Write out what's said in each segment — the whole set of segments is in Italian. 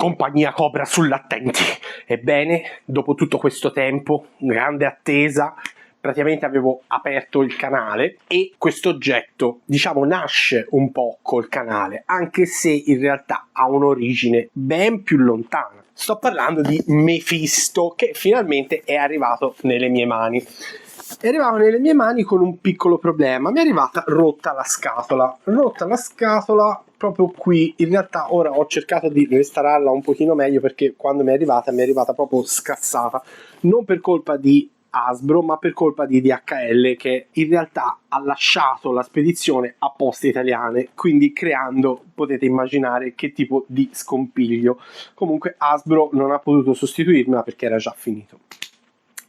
Compagnia Cobra sull'attenti. Ebbene, dopo tutto questo tempo, grande attesa, praticamente avevo aperto il canale e questo oggetto, diciamo, nasce un po' col canale, anche se in realtà ha un'origine ben più lontana. Sto parlando di Mephisto, che finalmente è arrivato nelle mie mani. È arrivato nelle mie mani con un piccolo problema. Mi è arrivata rotta la scatola proprio qui. In realtà ora ho cercato di restaurarla un pochino meglio, perché quando mi è arrivata proprio scassata, non per colpa di Hasbro ma per colpa di DHL, che in realtà ha lasciato la spedizione a Poste Italiane, quindi creando, potete immaginare che tipo di scompiglio. Comunque Hasbro non ha potuto sostituirmela perché era già finito.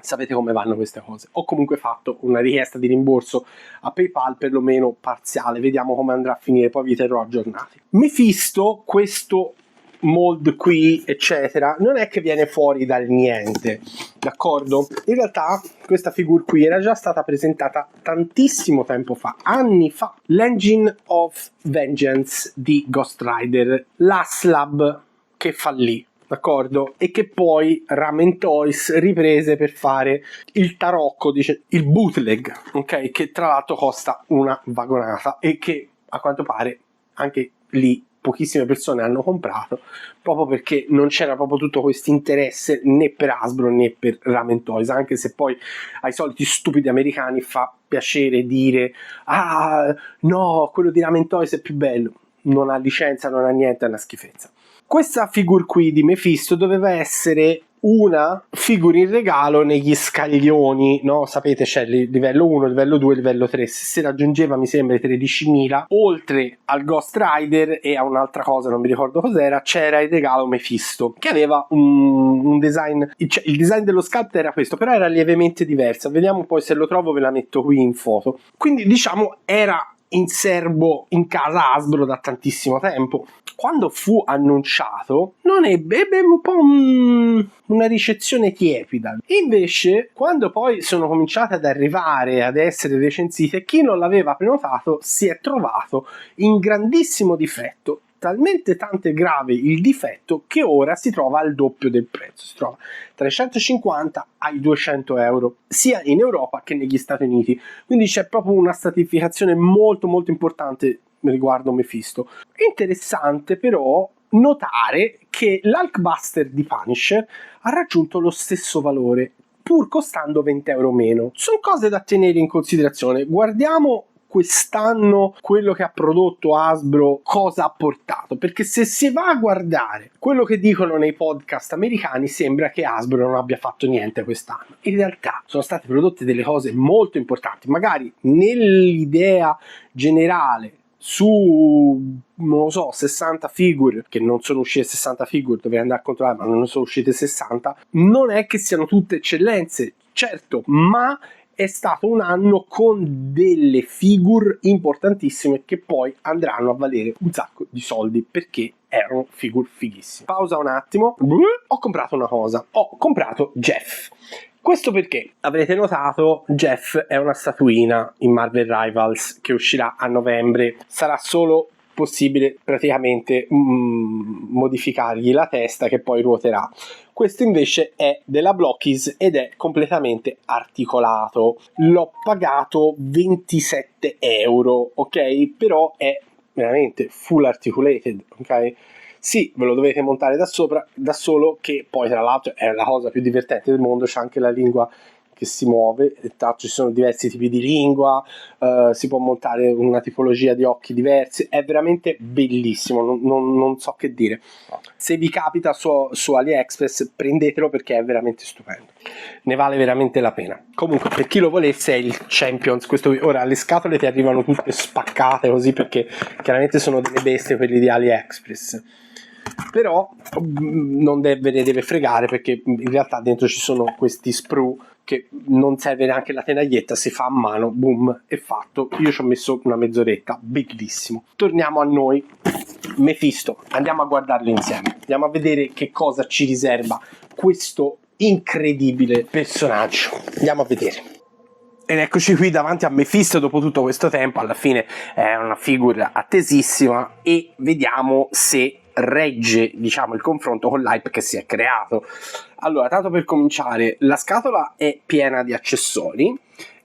Sapete come vanno queste cose. Ho comunque fatto una richiesta di rimborso a PayPal, perlomeno parziale, vediamo come andrà a finire, poi vi terrò aggiornati. Mephisto, questo mold qui eccetera, non è che viene fuori dal niente, d'accordo? In realtà questa figure qui era già stata presentata tantissimo tempo fa, anni fa. L'Engine of Vengeance di Ghost Rider, l'Aslab che fallì, d'accordo? E che poi Ramen Toys riprese per fare il tarocco, dice, il bootleg, ok? Che tra l'altro costa una vagonata e che a quanto pare anche lì pochissime persone hanno comprato, proprio perché non c'era proprio tutto questo interesse né per Hasbro né per Ramen Toys, anche se poi ai soliti stupidi americani fa piacere dire ah no, quello di Ramen Toys è più bello. Non ha licenza, non ha niente, è una schifezza. Questa figure qui di Mephisto doveva essere una figura in regalo negli scaglioni, no? Sapete, c'è il livello 1, livello 2, livello 3. Se si raggiungeva, mi sembra, i 13.000, oltre al Ghost Rider e a un'altra cosa, non mi ricordo cos'era, c'era il regalo Mephisto, che aveva un design, cioè il design dello sculpt era questo, però era lievemente diverso. Vediamo poi se lo trovo, ve la metto qui in foto. Quindi, diciamo, era in serbo in casa Hasbro da tantissimo tempo. Quando fu annunciato non ebbe un po' una ricezione tiepida. Invece quando poi sono cominciate ad arrivare, ad essere recensite, chi non l'aveva prenotato si è trovato in grandissimo difetto, talmente tanto è grave il difetto che ora si trova al doppio del prezzo, si trova tra i 150 ai 200 euro sia in Europa che negli Stati Uniti, quindi c'è proprio una stratificazione molto molto importante riguardo Mephisto. Interessante però notare che l'Hulkbuster di Punisher ha raggiunto lo stesso valore, pur costando 20 euro meno. Sono cose da tenere in considerazione. Guardiamo quest'anno quello che ha prodotto Hasbro, cosa ha portato, perché se si va a guardare quello che dicono nei podcast americani sembra che Hasbro non abbia fatto niente quest'anno. In realtà sono state prodotte delle cose molto importanti, magari nell'idea generale su, non lo so, 60 figure, che non sono uscite 60 figure, dovrei andare a controllare, ma non sono uscite 60, non è che siano tutte eccellenze, certo, ma è stato un anno con delle figure importantissime che poi andranno a valere un sacco di soldi perché erano figure fighissime. Pausa un attimo. Ho comprato una cosa, ho comprato Jeff. Questo perché avrete notato Jeff è una statuina in Marvel Rivals che uscirà a novembre. Sarà solo possibile praticamente modificargli la testa che poi ruoterà. Questo invece è della Blockies ed è completamente articolato. L'ho pagato 27 euro, ok? Però è veramente full articulated, ok? Sì, ve lo dovete montare da sopra, da solo, che poi tra l'altro è la cosa più divertente del mondo, c'è anche la lingua che si muove, ci sono diversi tipi di lingua, si può montare una tipologia di occhi diversi, è veramente bellissimo, non so che dire. Se vi capita su AliExpress prendetelo perché è veramente stupendo, ne vale veramente la pena. Comunque per chi lo volesse è il Champions, ora le scatole ti arrivano tutte spaccate così perché chiaramente sono delle bestie quelli di AliExpress, però non ve ne deve fregare perché in realtà dentro ci sono questi sprue che non serve neanche la tenaglietta, si fa a mano, boom, è fatto. Io ci ho messo una mezz'oretta, bellissimo. Torniamo a noi. Mephisto, andiamo a guardarlo insieme, andiamo a vedere che cosa ci riserva questo incredibile personaggio. Andiamo a vedere. Ed eccoci qui davanti a Mephisto dopo tutto questo tempo. Alla fine è una figura attesissima e vediamo se regge, diciamo, il confronto con l'hype che si è creato. Allora, tanto per cominciare, la scatola è piena di accessori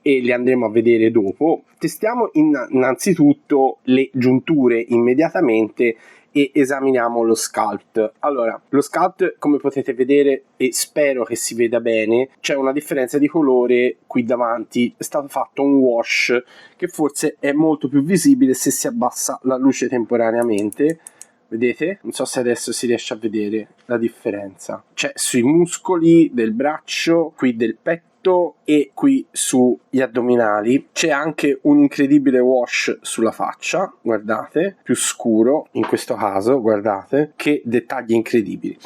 e li andremo a vedere dopo. Testiamo innanzitutto le giunture immediatamente e esaminiamo lo sculpt. Allora, lo sculpt, come potete vedere, e spero che si veda bene, c'è una differenza di colore qui davanti. È stato fatto un wash che forse è molto più visibile se si abbassa la luce temporaneamente. Vedete? Non so se adesso si riesce a vedere la differenza. C'è sui muscoli del braccio, qui del petto e qui sugli addominali. C'è anche un incredibile wash sulla faccia, guardate, più scuro in questo caso, guardate, che dettagli incredibili.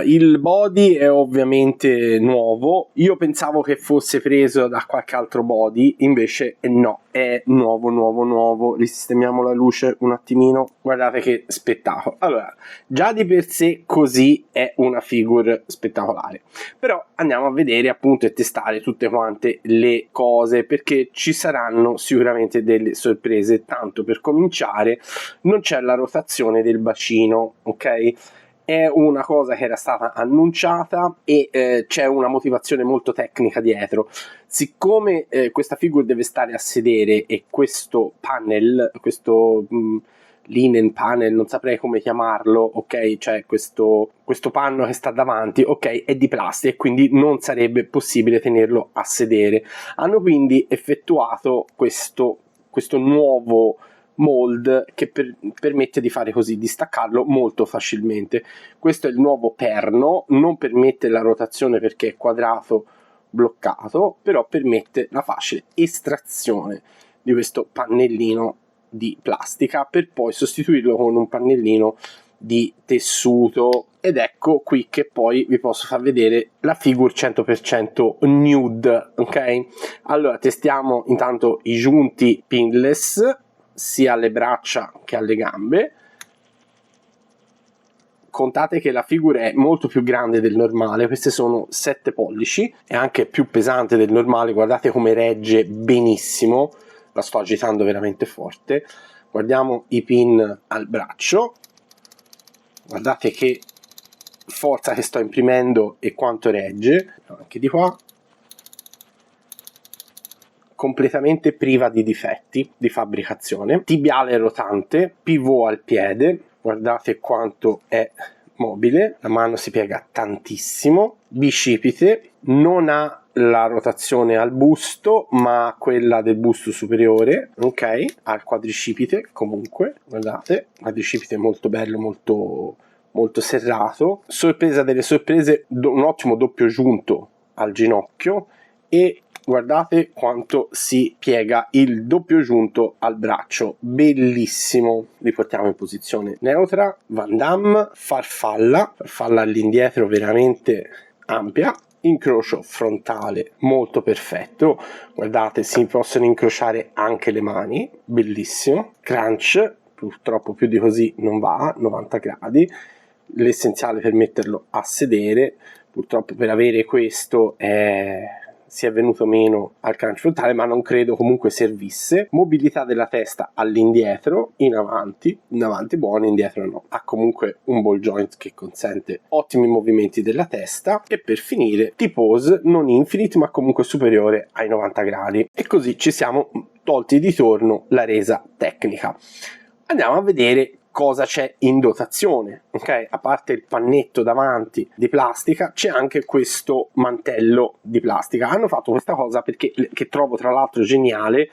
Il body è ovviamente nuovo. Io pensavo che fosse preso da qualche altro body, invece no, è nuovo. Risistemiamo la luce un attimino, guardate che spettacolo. Allora, già di per sé così è una figure spettacolare, però andiamo a vedere appunto e testare tutte quante le cose, perché ci saranno sicuramente delle sorprese. Tanto per cominciare, non c'è la rotazione del bacino, ok? È una cosa che era stata annunciata e c'è una motivazione molto tecnica dietro. Siccome questa figure deve stare a sedere e questo panel, questo linen panel, non saprei come chiamarlo, ok, cioè questo panno che sta davanti, ok, è di plastica e quindi non sarebbe possibile tenerlo a sedere. Hanno quindi effettuato questo nuovo mold che permette di fare così, di staccarlo molto facilmente. Questo è il nuovo perno, non permette la rotazione perché è quadrato bloccato, però permette la facile estrazione di questo pannellino di plastica per poi sostituirlo con un pannellino di tessuto. Ed ecco qui che poi vi posso far vedere la figure 100% nude, ok? Allora, testiamo intanto i giunti pinless sia alle braccia che alle gambe. Contate che la figura è molto più grande del normale, queste sono 7 pollici, è anche più pesante del normale, guardate come regge benissimo, la sto agitando veramente forte. Guardiamo i pin al braccio, guardate che forza che sto imprimendo e quanto regge, anche di qua. Completamente priva di difetti di fabbricazione, tibiale rotante, pivot al piede, guardate quanto è mobile, la mano si piega tantissimo, bicipite, non ha la rotazione al busto ma quella del busto superiore, ok, al quadricipite comunque, guardate, quadricipite molto bello, molto serrato, sorpresa delle sorprese, un ottimo doppio giunto al ginocchio e guardate quanto si piega il doppio giunto al braccio, bellissimo. Li portiamo in posizione neutra, Van Damme, farfalla all'indietro veramente ampia, incrocio frontale molto perfetto, guardate si possono incrociare anche le mani, bellissimo, crunch, purtroppo più di così non va, 90 gradi, l'essenziale per metterlo a sedere, purtroppo per avere questo si è venuto meno al crunch frontale, ma non credo comunque servisse. Mobilità della testa all'indietro, in avanti buono, indietro no. Ha comunque un ball joint che consente ottimi movimenti della testa e per finire T-pose non infinite ma comunque superiore ai 90 gradi. E così ci siamo tolti di torno la resa tecnica. Andiamo a vedere cosa c'è in dotazione, ok? A parte il pannetto davanti di plastica, c'è anche questo mantello di plastica. Hanno fatto questa cosa perché che trovo tra l'altro geniale,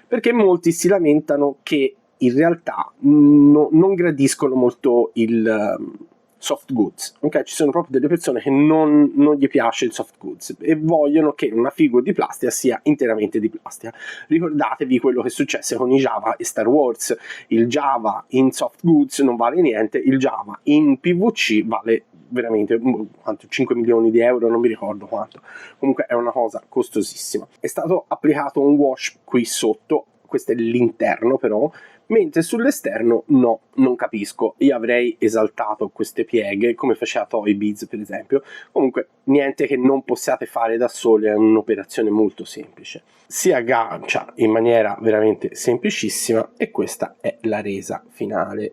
perché molti si lamentano che in realtà non gradiscono molto il soft goods, ok? Ci sono proprio delle persone che non gli piace il soft goods e vogliono che una figura di plastica sia interamente di plastica. Ricordatevi quello che successe con i Java e Star Wars. Il Java in soft goods non vale niente, il Java in PVC vale veramente quanto, 5 milioni di euro, non mi ricordo quanto. Comunque è una cosa costosissima. È stato applicato un wash qui sotto, questo è l'interno però, mentre sull'esterno no, non capisco. Io avrei esaltato queste pieghe come faceva Toy Biz per esempio. Comunque niente che non possiate fare da soli, è un'operazione molto semplice, si aggancia in maniera veramente semplicissima e questa è la resa finale.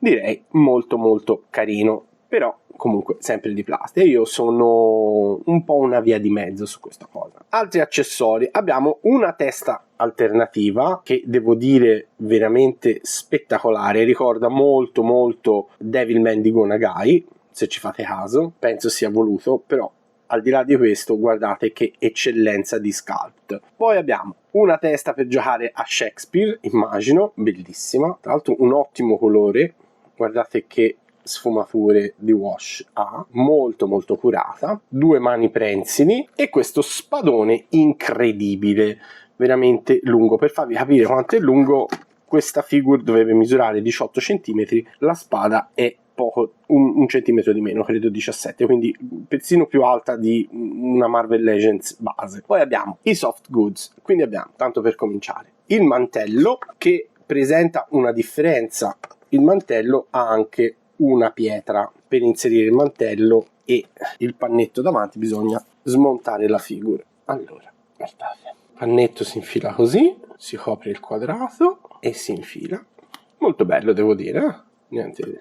direi molto molto carino, però comunque sempre di plastica. Io sono un po' una via di mezzo su questa cosa. Altri accessori: abbiamo una testa alternativa che devo dire veramente spettacolare, ricorda molto molto Devilman di Go Nagai, se ci fate caso, penso sia voluto, però al di là di questo guardate che eccellenza di sculpt. Poi abbiamo una testa per giocare a Shakespeare, immagino, bellissima, tra l'altro un ottimo colore, guardate che sfumature di wash ha, molto molto curata, due mani prensili e questo spadone incredibile, veramente lungo. Per farvi capire quanto è lungo, questa figure dovrebbe misurare 18 cm, la spada è poco, un centimetro di meno, credo 17, quindi persino più alta di una Marvel Legends base. Poi abbiamo i soft goods, quindi abbiamo, tanto per cominciare, il mantello che presenta una differenza. Il mantello ha anche una pietra per inserire il mantello e il pannetto davanti, bisogna smontare la figura. Allora, guardate, il pannetto si infila così, si copre il quadrato e si infila. Molto bello, devo dire,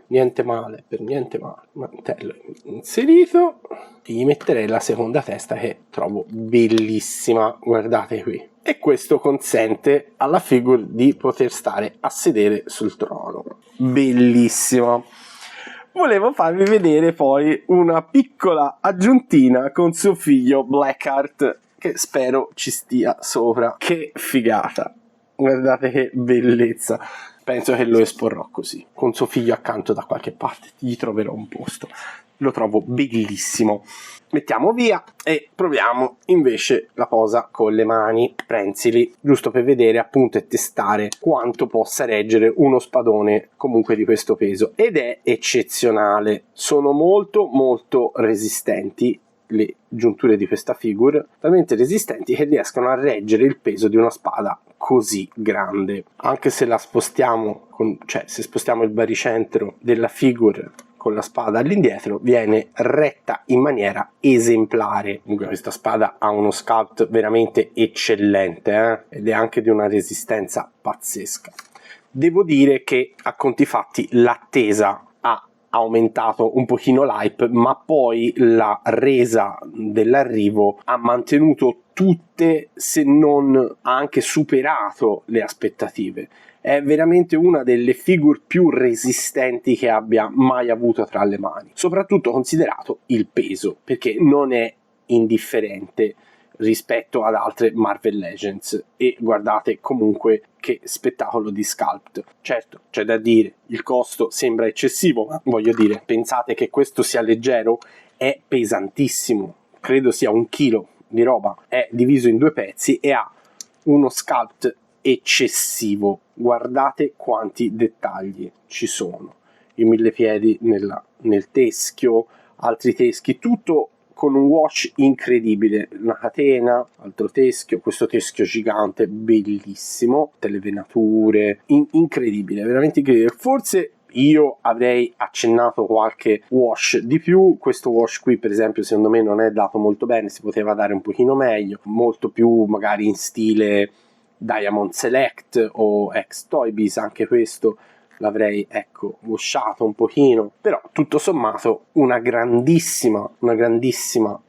niente male, per niente male. Mantello inserito, e gli metterei la seconda testa che trovo bellissima, guardate qui. E questo consente alla figure di poter stare a sedere sul trono. Bellissimo. Volevo farvi vedere poi una piccola aggiuntina con suo figlio Blackheart, che spero ci stia sopra. Che figata, guardate che bellezza. Penso che lo esporrò così, con suo figlio accanto da qualche parte, gli troverò un posto. Lo trovo bellissimo. Mettiamo via e proviamo invece la posa con le mani prensili, giusto per vedere appunto e testare quanto possa reggere uno spadone comunque di questo peso, ed è eccezionale. Sono molto molto resistenti le giunture di questa figure, talmente resistenti che riescono a reggere il peso di una spada così grande. Anche se la spostiamo, se spostiamo il baricentro della figure con la spada all'indietro, viene retta in maniera esemplare. Comunque questa spada ha uno sculpt veramente eccellente, ed è anche di una resistenza pazzesca. Devo dire che a conti fatti l'attesa ha aumentato un pochino l'hype, ma poi la resa dell'arrivo ha mantenuto tutte, se non ha anche superato le aspettative. È veramente una delle figure più resistenti che abbia mai avuto tra le mani, soprattutto considerato il peso, perché non è indifferente rispetto ad altre Marvel Legends. E guardate comunque che spettacolo di sculpt. Certo, c'è da dire, il costo sembra eccessivo, ma voglio dire, pensate che questo sia leggero, è pesantissimo, credo sia 1 chilo di roba, è diviso in 2 pezzi e ha uno sculpt eccessivo. Guardate quanti dettagli ci sono, i millepiedi nel teschio, altri teschi, tutto con un wash incredibile, una catena, altro teschio, questo teschio gigante bellissimo, delle venature, incredibile, veramente incredibile. Forse io avrei accennato qualche wash di più. Questo wash qui per esempio secondo me non è dato molto bene, si poteva dare un pochino meglio, molto più magari in stile Diamond Select o ex Toy Biz, anche questo l'avrei washato un pochino, però tutto sommato una grandissima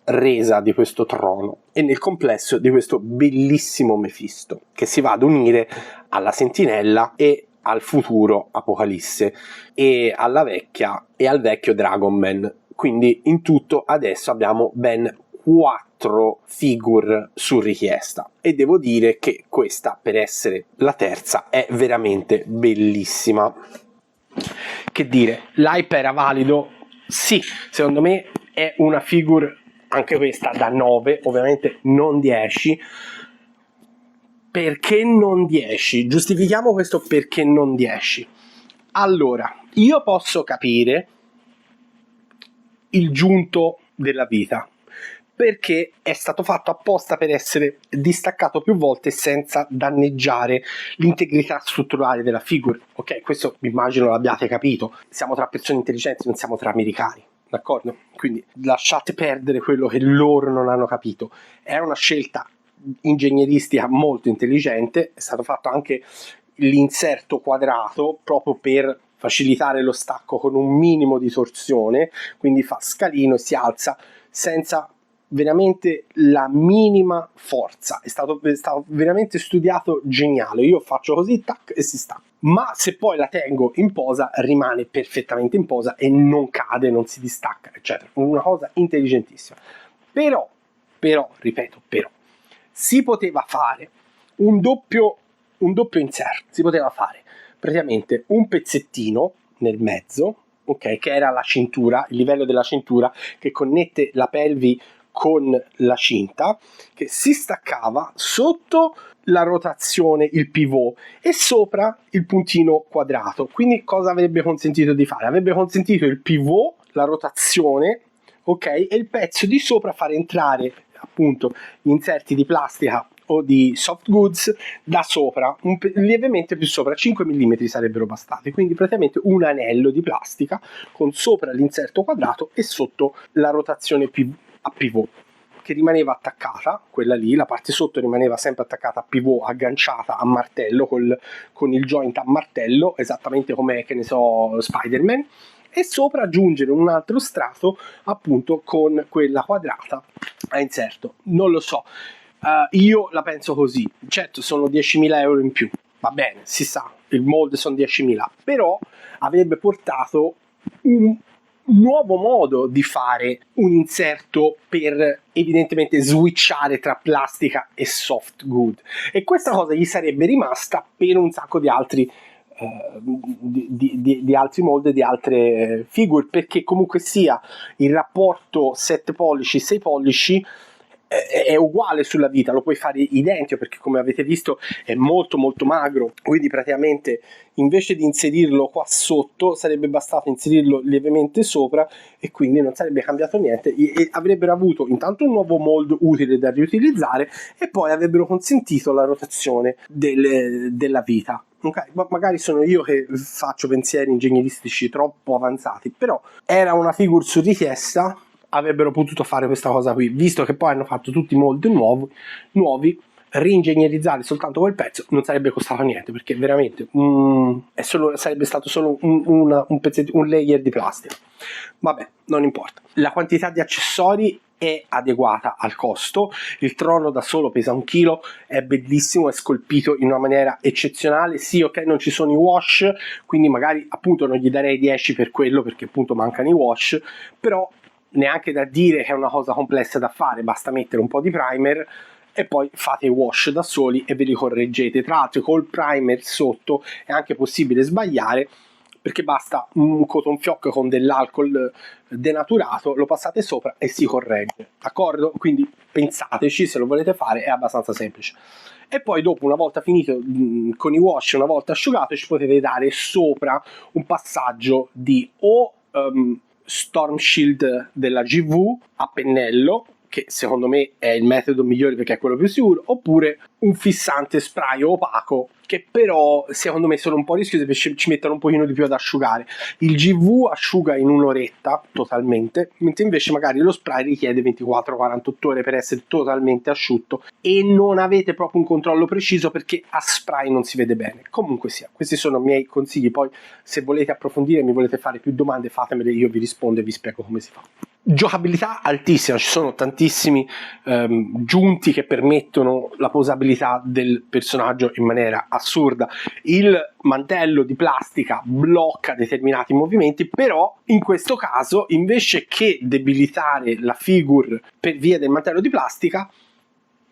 resa di questo trono e nel complesso di questo bellissimo Mephisto che si va ad unire alla Sentinella e al futuro Apocalisse e alla vecchia e al vecchio Dragon Man. Quindi in tutto adesso abbiamo ben 4 figure su richiesta e devo dire che questa, per essere la terza, è veramente bellissima. Che dire, l'hype era valido? Sì, secondo me è una figure anche questa da 9, ovviamente non 10. Perché non 10? Giustifichiamo questo perché non 10. Allora, io posso capire il giunto della vita, perché è stato fatto apposta per essere distaccato più volte senza danneggiare l'integrità strutturale della figure. Ok, questo immagino l'abbiate capito. Siamo tra persone intelligenti, non siamo tra americani, d'accordo? Quindi lasciate perdere quello che loro non hanno capito. È una scelta ingegneristica molto intelligente, è stato fatto anche l'inserto quadrato proprio per facilitare lo stacco con un minimo di torsione, quindi fa scalino e si alza senza veramente la minima forza. È stato veramente studiato, geniale. Io faccio così, tac, e si stacca. Ma se poi la tengo in posa rimane perfettamente in posa e non cade, non si distacca, eccetera. Una cosa intelligentissima. Però, ripeto, si poteva fare un doppio inserto. Si poteva fare praticamente un pezzettino nel mezzo, ok, che era la cintura, il livello della cintura che connette la pelvi con la cinta, che si staccava sotto la rotazione, il pivot, e sopra il puntino quadrato. Quindi cosa avrebbe consentito di fare? Avrebbe consentito il pivot, la rotazione, ok, e il pezzo di sopra fare entrare appunto gli inserti di plastica o di soft goods da sopra, lievemente più sopra, 5 mm sarebbero bastati, quindi praticamente un anello di plastica con sopra l'inserto quadrato e sotto la rotazione a pivot, che rimaneva attaccata, quella lì, la parte sotto rimaneva sempre attaccata a pivot, agganciata a martello, con il joint a martello, esattamente come, che ne so, Spider-Man, e sopra aggiungere un altro strato appunto con quella quadrata a inserto. Non lo so, io la penso così. Certo, sono 10.000 euro in più, va bene, si sa, il molde sono 10.000, però avrebbe portato un nuovo modo di fare un inserto per evidentemente switchare tra plastica e soft good, e questa cosa gli sarebbe rimasta per un sacco di altri di altri molde, di altre figure, perché comunque sia il rapporto 7 pollici 6 pollici è uguale sulla vita, lo puoi fare identico, perché come avete visto è molto molto magro, quindi praticamente invece di inserirlo qua sotto sarebbe bastato inserirlo lievemente sopra e quindi non sarebbe cambiato niente, e avrebbero avuto intanto un nuovo mold utile da riutilizzare e poi avrebbero consentito la rotazione della vita. Okay, ma magari sono io che faccio pensieri ingegneristici troppo avanzati, però era una figure su richiesta, avrebbero potuto fare questa cosa qui, visto che poi hanno fatto tutti i mold nuovi, reingegnerizzare soltanto quel pezzo non sarebbe costato niente, perché veramente sarebbe stato solo un pezzetto, un layer di plastica. Vabbè, non importa. La quantità di accessori è adeguata al costo, il trono da solo pesa 1 chilo, è bellissimo, è scolpito in una maniera eccezionale. Sì, ok, non ci sono i wash, quindi magari appunto non gli darei 10 per quello, perché appunto mancano i wash, però neanche da dire che è una cosa complessa da fare, basta mettere un po' di primer e poi fate i wash da soli e ve li correggete. Tra l'altro col primer sotto è anche possibile sbagliare, perché basta un cotton fioc con dell'alcol denaturato, lo passate sopra e si corregge, d'accordo? Quindi pensateci, se lo volete fare è abbastanza semplice. E poi dopo, una volta finito con i wash, una volta asciugato, ci potete dare sopra un passaggio di Storm Shield della GV a pennello, che secondo me è il metodo migliore perché è quello più sicuro, oppure un fissante spray opaco, che però secondo me sono un po' rischiosi perché ci mettono un pochino di più ad asciugare. Il GV asciuga in un'oretta totalmente, mentre invece magari lo spray richiede 24-48 ore per essere totalmente asciutto, e non avete proprio un controllo preciso perché a spray non si vede bene. Comunque sia, questi sono i miei consigli, poi se volete approfondire, mi volete fare più domande, fatemele, io vi rispondo e vi spiego come si fa. Giocabilità altissima, ci sono tantissimi giunti che permettono la posabilità del personaggio in maniera assurda. Il mantello di plastica blocca determinati movimenti, però in questo caso invece che debilitare la figure per via del mantello di plastica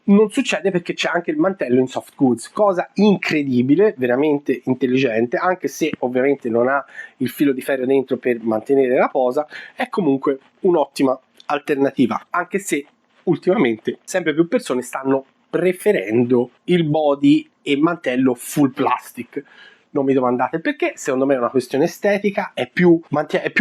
non succede, perché c'è anche il mantello in soft goods, cosa incredibile, veramente intelligente, anche se ovviamente non ha il filo di ferro dentro per mantenere la posa. È comunque un'ottima alternativa, anche se ultimamente sempre più persone stanno preferendo il body e mantello full plastic. Non mi domandate perché, secondo me è una questione estetica, è più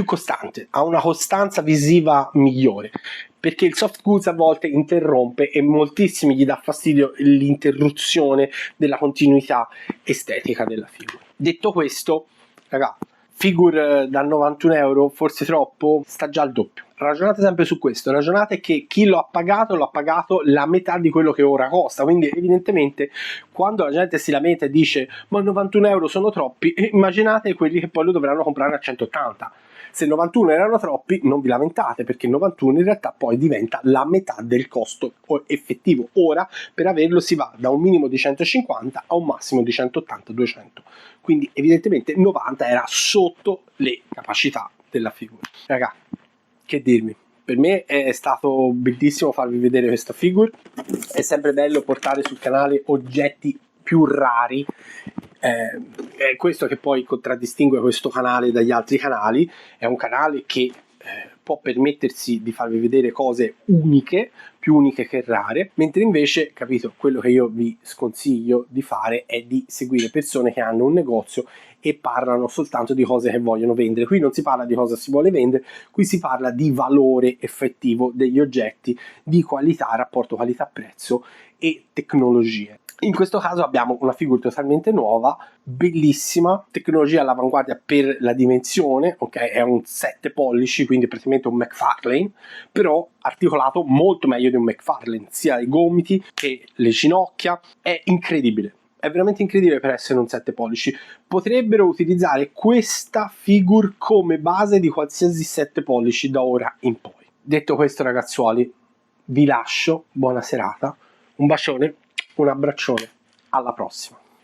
costante, ha una costanza visiva migliore, perché il soft goods a volte interrompe e moltissimi gli dà fastidio l'interruzione della continuità estetica della figura. Detto questo, raga, figure da 91 euro, forse troppo, sta già al doppio. Ragionate sempre su questo, ragionate che chi lo ha pagato la metà di quello che ora costa, quindi evidentemente quando la gente si lamenta e dice ma 91 euro sono troppi, immaginate quelli che poi lo dovranno comprare a 180. Se 91 erano troppi, non vi lamentate, perché 91 in realtà poi diventa la metà del costo effettivo. Ora per averlo si va da un minimo di 150 a un massimo di 180-200, quindi evidentemente 90 era sotto le capacità della figura. Raga, che dirmi, per me è stato bellissimo farvi vedere questa figure, è sempre bello portare sul canale oggetti più rari, è questo che poi contraddistingue questo canale dagli altri canali. È un canale che può permettersi di farvi vedere cose uniche, più uniche che rare, mentre invece, capito, quello che io vi sconsiglio di fare è di seguire persone che hanno un negozio e parlano soltanto di cose che vogliono vendere. Qui non si parla di cosa si vuole vendere, qui si parla di valore effettivo degli oggetti, di qualità, rapporto qualità-prezzo e tecnologie. In questo caso abbiamo una figura totalmente nuova, bellissima, tecnologia all'avanguardia per la dimensione, ok? È un 7 pollici, quindi praticamente un McFarlane, però articolato molto meglio di un McFarlane, sia i gomiti che le ginocchia, è incredibile. È veramente incredibile per essere un 7 pollici. Potrebbero utilizzare questa figure come base di qualsiasi 7 pollici da ora in poi. Detto questo, ragazzuoli, vi lascio, buona serata, un bacione, un abbraccione, alla prossima.